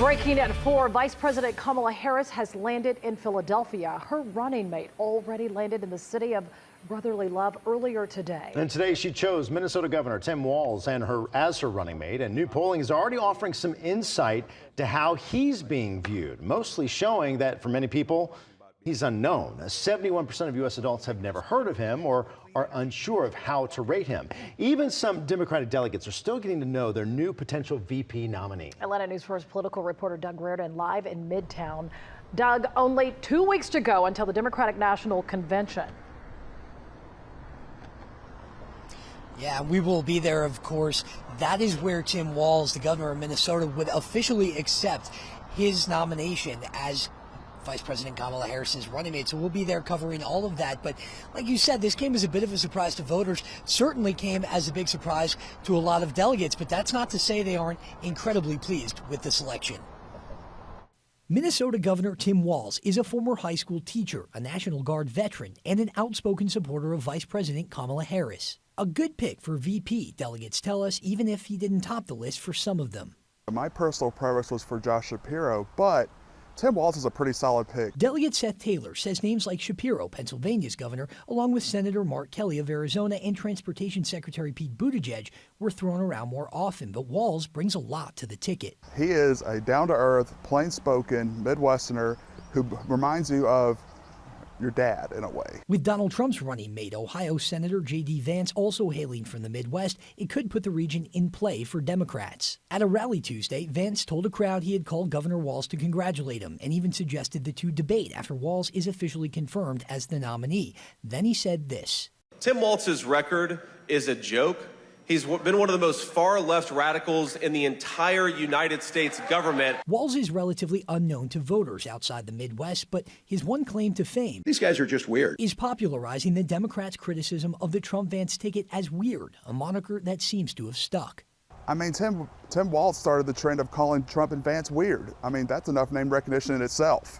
Breaking at 4, Vice President Kamala Harris has landed in Philadelphia. Her running mate already landed in the city of brotherly love earlier today. And today she chose Minnesota Governor Tim Walz as her running mate. And new polling is already offering some insight to how he's being viewed, mostly showing that for many people, he's unknown. 71% of U.S. adults have never heard of him or are unsure of how to rate him. Even some Democratic delegates are still getting to know their new potential VP nominee. Atlanta News First political reporter Doug Reardon live in Midtown. Doug, only 2 weeks to go until the Democratic National Convention. Yeah, we will be there, of course. That is where Tim Walz, the governor of Minnesota, would officially accept his nomination as Vice President Kamala Harris's running mate. So we'll be there covering all of that. But like you said, this came as a bit of a surprise to voters. Certainly came as a big surprise to a lot of delegates. But that's not to say they aren't incredibly pleased with the selection. Minnesota Governor Tim Walz is a former high school teacher, a National Guard veteran, and an outspoken supporter of Vice President Kamala Harris. A good pick for VP, delegates tell us, even if he didn't top the list for some of them. My personal preference was for Josh Shapiro, but Tim Walz is a pretty solid pick. Delegate Seth Taylor says names like Shapiro, Pennsylvania's governor, along with Senator Mark Kelly of Arizona and Transportation Secretary Pete Buttigieg were thrown around more often, but Walz brings a lot to the ticket. He is a down-to-earth, plain-spoken Midwesterner who reminds you of your dad in a way. With Donald Trump's running mate, Ohio Senator J.D. Vance, also hailing from the Midwest, it could put the region in play for Democrats. At a rally Tuesday, Vance told a crowd he had called Governor Walz to congratulate him and even suggested the two debate after Walz is officially confirmed as the nominee. Then he said this. Tim Walz's record is a joke. He's been one of the most far-left radicals in the entire United States government. Walz is relatively unknown to voters outside the Midwest, but his one claim to fame, these guys are just weird, is popularizing the Democrats' criticism of the Trump-Vance ticket as weird, a moniker that seems to have stuck. I mean, Tim Walz started the trend of calling Trump and Vance weird. I mean, that's enough name recognition in itself.